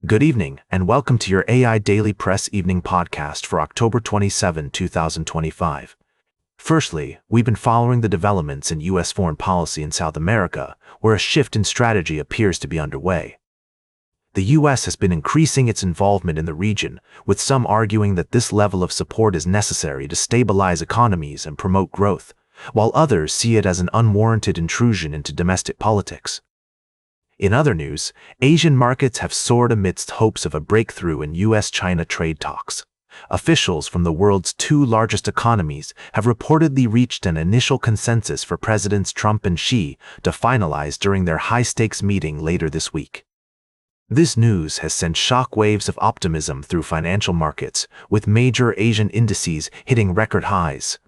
Good evening, and welcome to your AI Daily Press Evening Podcast for October 27, 2025. Firstly, we've been following the developments in U.S. foreign policy in South America, where a shift in strategy appears to be underway. The U.S. has been increasing its involvement in the region, with some arguing that this level of support is necessary to stabilize economies and promote growth, while others see it as an unwarranted intrusion into domestic politics. In other news, Asian markets have soared amidst hopes of a breakthrough in U.S.-China trade talks. Officials from the world's two largest economies have reportedly reached an initial consensus for Presidents Trump and Xi to finalize during their high-stakes meeting later this week. This news has sent shockwaves of optimism through financial markets, with major Asian indices hitting record highs.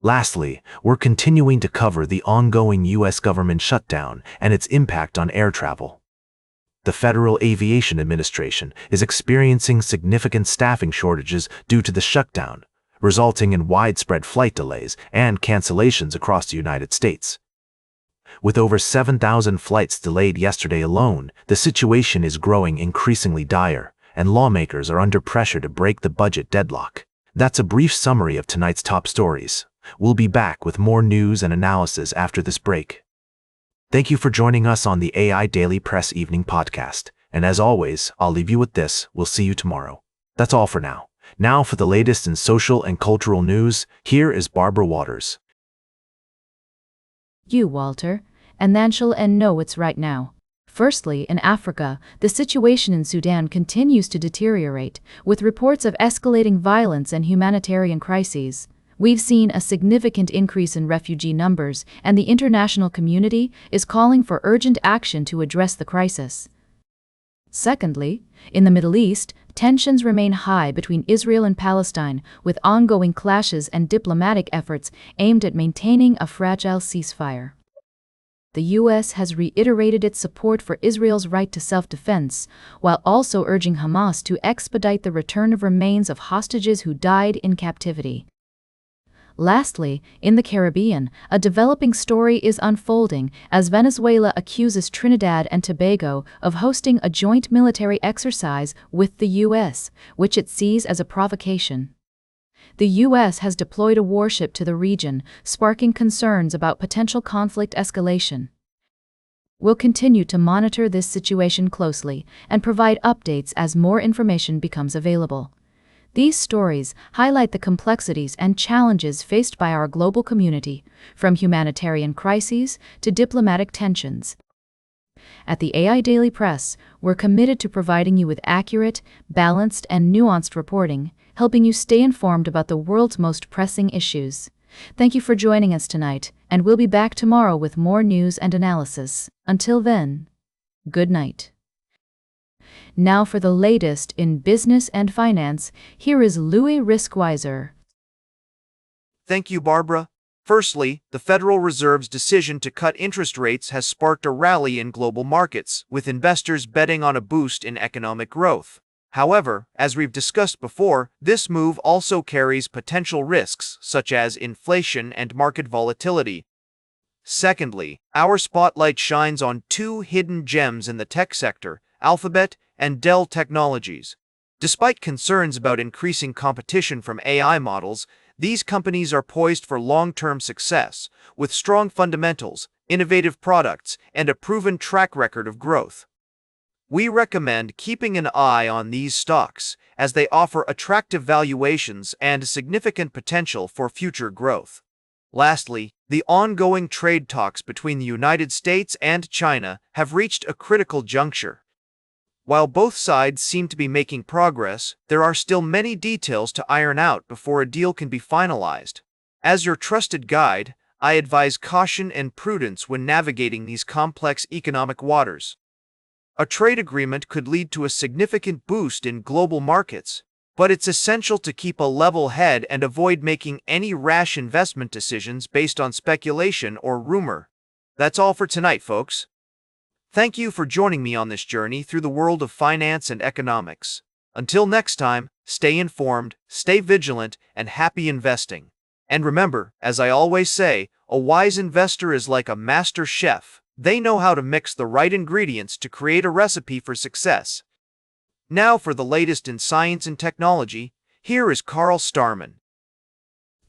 Lastly, we're continuing to cover the ongoing U.S. government shutdown and its impact on air travel. The Federal Aviation Administration is experiencing significant staffing shortages due to the shutdown, resulting in widespread flight delays and cancellations across the United States. With over 7,000 flights delayed yesterday alone, the situation is growing increasingly dire, and lawmakers are under pressure to break the budget deadlock. That's a brief summary of tonight's top stories. We'll be back with more news and analysis after this break. Thank you for joining us on the AI Daily Press Evening Podcast. And as always, I'll leave you with this. We'll see you tomorrow. That's all for now. Now for the latest in social and cultural news, here is Barbara Waters. Walter, and then shall and know it's right now. Firstly, in Africa, the situation in Sudan continues to deteriorate, with reports of escalating violence and humanitarian crises. We've seen a significant increase in refugee numbers, and the international community is calling for urgent action to address the crisis. Secondly, in the Middle East, tensions remain high between Israel and Palestine, with ongoing clashes and diplomatic efforts aimed at maintaining a fragile ceasefire. The U.S. has reiterated its support for Israel's right to self-defense, while also urging Hamas to expedite the return of remains of hostages who died in captivity. Lastly, in the Caribbean, a developing story is unfolding as Venezuela accuses Trinidad and Tobago of hosting a joint military exercise with the U.S., which it sees as a provocation. The U.S. has deployed a warship to the region, sparking concerns about potential conflict escalation. We'll continue to monitor this situation closely and provide updates as more information becomes available. These stories highlight the complexities and challenges faced by our global community, from humanitarian crises to diplomatic tensions. At the AI Daily Press, we're committed to providing you with accurate, balanced, and nuanced reporting, helping you stay informed about the world's most pressing issues. Thank you for joining us tonight, and we'll be back tomorrow with more news and analysis. Until then, good night. Now for the latest in business and finance, here is Louis Riskweiser. Thank you, Barbara. Firstly, the Federal Reserve's decision to cut interest rates has sparked a rally in global markets, with investors betting on a boost in economic growth. However, as we've discussed before, this move also carries potential risks such as inflation and market volatility. Secondly, our spotlight shines on two hidden gems in the tech sector, Alphabet and Dell Technologies. Despite concerns about increasing competition from AI models, these companies are poised for long-term success, with strong fundamentals, innovative products, and a proven track record of growth. We recommend keeping an eye on these stocks, as they offer attractive valuations and significant potential for future growth. Lastly, the ongoing trade talks between the United States and China have reached a critical juncture. While both sides seem to be making progress, there are still many details to iron out before a deal can be finalized. As your trusted guide, I advise caution and prudence when navigating these complex economic waters. A trade agreement could lead to a significant boost in global markets, but it's essential to keep a level head and avoid making any rash investment decisions based on speculation or rumor. That's all for tonight, folks. Thank you for joining me on this journey through the world of finance and economics. Until next time, stay informed, stay vigilant, and happy investing. And remember, as I always say, a wise investor is like a master chef. They know how to mix the right ingredients to create a recipe for success. Now for the latest in science and technology, here is Carl Starman.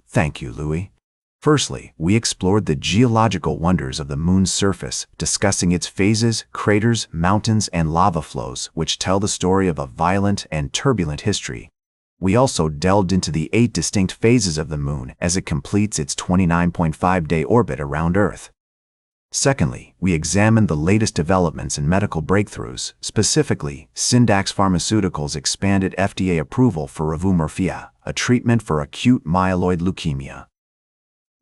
Thank you, Louis. Firstly, we explored the geological wonders of the moon's surface, discussing its phases, craters, mountains, and lava flows, which tell the story of a violent and turbulent history. We also delved into the 8 distinct phases of the moon as it completes its 29.5-day orbit around Earth. Secondly, we examined the latest developments in medical breakthroughs, specifically, Syndax Pharmaceuticals' expanded FDA approval for Revumorphia, a treatment for acute myeloid leukemia.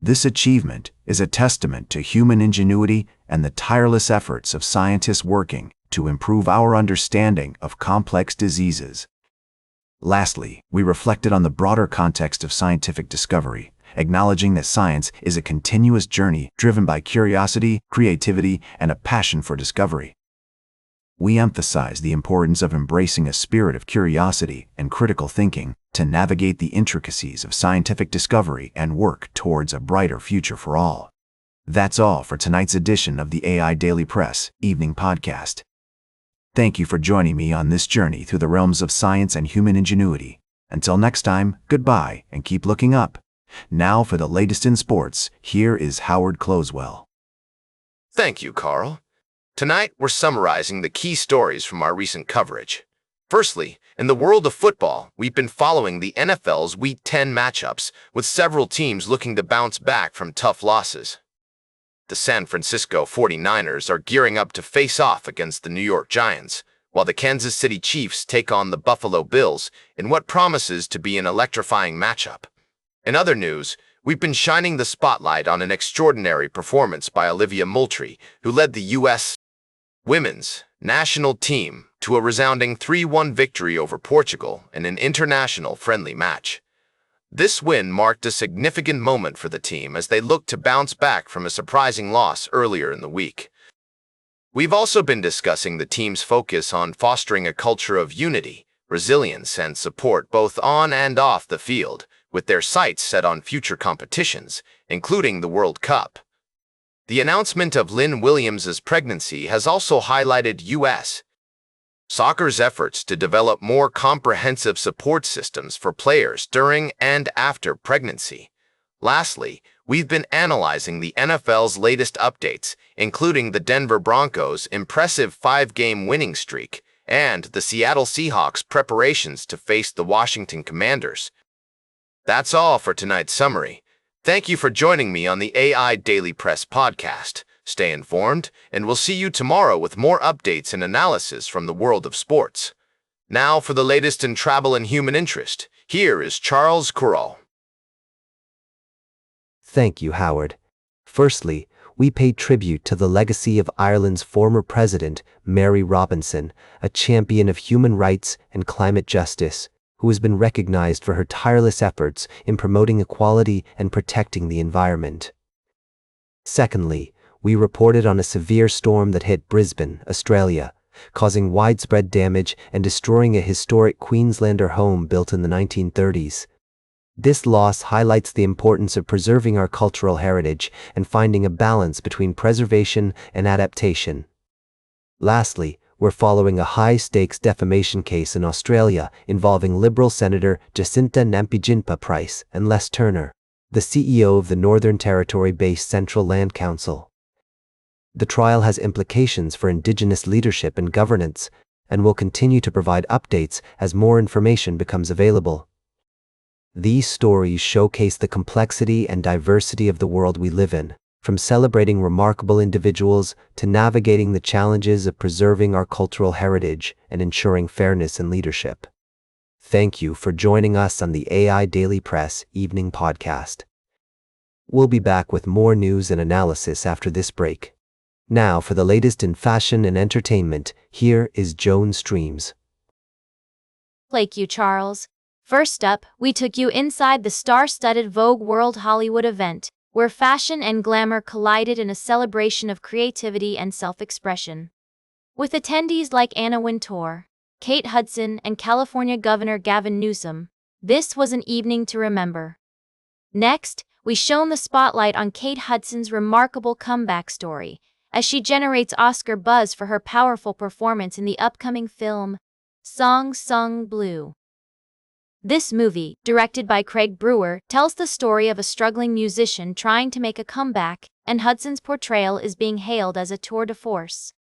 This achievement is a testament to human ingenuity and the tireless efforts of scientists working to improve our understanding of complex diseases. Lastly, we reflected on the broader context of scientific discovery, acknowledging that science is a continuous journey driven by curiosity, creativity, and a passion for discovery. We emphasize the importance of embracing a spirit of curiosity and critical thinking to navigate the intricacies of scientific discovery and work towards a brighter future for all. That's all for tonight's edition of the AI Daily Press Evening Podcast. Thank you for joining me on this journey through the realms of science and human ingenuity. Until next time, goodbye and keep looking up. Now for the latest in sports, here is Howard Closewell. Thank you, Carl. Tonight, we're summarizing the key stories from our recent coverage. Firstly, in the world of football, we've been following the NFL's Week 10 matchups, with several teams looking to bounce back from tough losses. The San Francisco 49ers are gearing up to face off against the New York Giants, while the Kansas City Chiefs take on the Buffalo Bills in what promises to be an electrifying matchup. In other news, we've been shining the spotlight on an extraordinary performance by Olivia Moultrie, who led the U.S. women's national team to a resounding 3-1 victory over Portugal in an international friendly match. This win marked a significant moment for the team as they looked to bounce back from a surprising loss earlier in the week. We've also been discussing the team's focus on fostering a culture of unity, resilience, and support both on and off the field, with their sights set on future competitions, including the World Cup. The announcement of Lynn Williams' pregnancy has also highlighted U.S. soccer's efforts to develop more comprehensive support systems for players during and after pregnancy. Lastly, we've been analyzing the NFL's latest updates, including the Denver Broncos' impressive 5-game winning streak and the Seattle Seahawks' preparations to face the Washington Commanders. That's all for tonight's summary. Thank you for joining me on the AI Daily Press podcast. Stay informed, and we'll see you tomorrow with more updates and analysis from the world of sports. Now for the latest in travel and human interest, here is Charles Corral. Thank you, Howard. Firstly, we pay tribute to the legacy of Ireland's former president, Mary Robinson, a champion of human rights and climate justice, who has been recognized for her tireless efforts in promoting equality and protecting the environment. Secondly, we reported on a severe storm that hit Brisbane, Australia, causing widespread damage and destroying a historic Queenslander home built in the 1930s. This loss highlights the importance of preserving our cultural heritage and finding a balance between preservation and adaptation. Lastly, we're following a high-stakes defamation case in Australia involving Liberal Senator Jacinta Nampijinpa Price and Les Turner, the CEO of the Northern Territory-based Central Land Council. The trial has implications for Indigenous leadership and governance, and will continue to provide updates as more information becomes available. These stories showcase the complexity and diversity of the world we live in, from celebrating remarkable individuals to navigating the challenges of preserving our cultural heritage and ensuring fairness in leadership. Thank you for joining us on the AI Daily Press Evening Podcast. We'll be back with more news and analysis after this break. Now for the latest in fashion and entertainment, here is Joan Streams. Thank you, Charles. First up, we took you inside the star-studded Vogue World Hollywood event, where fashion and glamour collided in a celebration of creativity and self-expression. With attendees like Anna Wintour, Kate Hudson, and California Governor Gavin Newsom, this was an evening to remember. Next, we shone the spotlight on Kate Hudson's remarkable comeback story, as she generates Oscar buzz for her powerful performance in the upcoming film, Song Sung Blue. This movie, directed by Craig Brewer, tells the story of a struggling musician trying to make a comeback, and Hudson's portrayal is being hailed as a tour de force.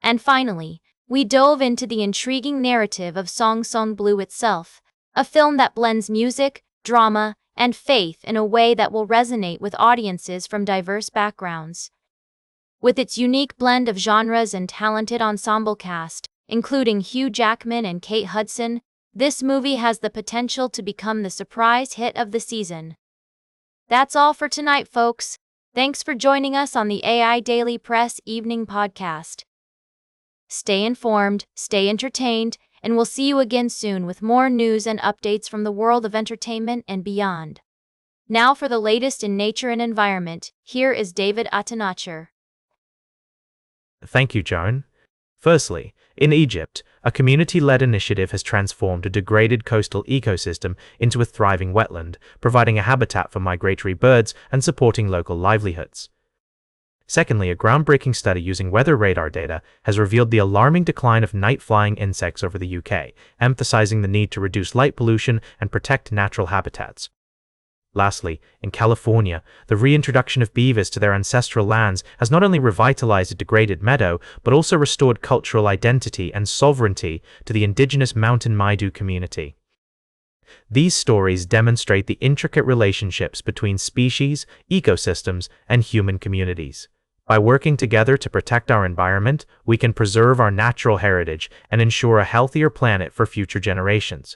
And finally, we dove into the intriguing narrative of Song Sung Blue itself, a film that blends music, drama, and faith in a way that will resonate with audiences from diverse backgrounds. With its unique blend of genres and talented ensemble cast, including Hugh Jackman and Kate Hudson, this movie has the potential to become the surprise hit of the season. That's all for tonight, folks. Thanks for joining us on the AI Daily Press Evening Podcast. Stay informed, stay entertained, and we'll see you again soon with more news and updates from the world of entertainment and beyond. Now for the latest in nature and environment, here is David Atanacher. Thank you, Joan. Firstly, in Egypt, a community-led initiative has transformed a degraded coastal ecosystem into a thriving wetland, providing a habitat for migratory birds and supporting local livelihoods. Secondly, a groundbreaking study using weather radar data has revealed the alarming decline of night-flying insects over the UK, emphasizing the need to reduce light pollution and protect natural habitats. Lastly, in California, the reintroduction of beavers to their ancestral lands has not only revitalized a degraded meadow, but also restored cultural identity and sovereignty to the indigenous Mountain Maidu community. These stories demonstrate the intricate relationships between species, ecosystems, and human communities. By working together to protect our environment, we can preserve our natural heritage and ensure a healthier planet for future generations.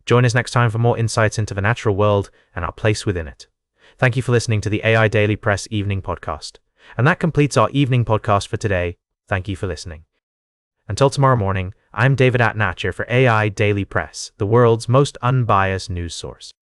Join us next time for more insights into the natural world and our place within it. Thank you for listening to the AI Daily Press Evening Podcast. And that completes our evening podcast for today. Thank you for listening. Until tomorrow morning, I'm David Atanacher for AI Daily Press, the world's most unbiased news source.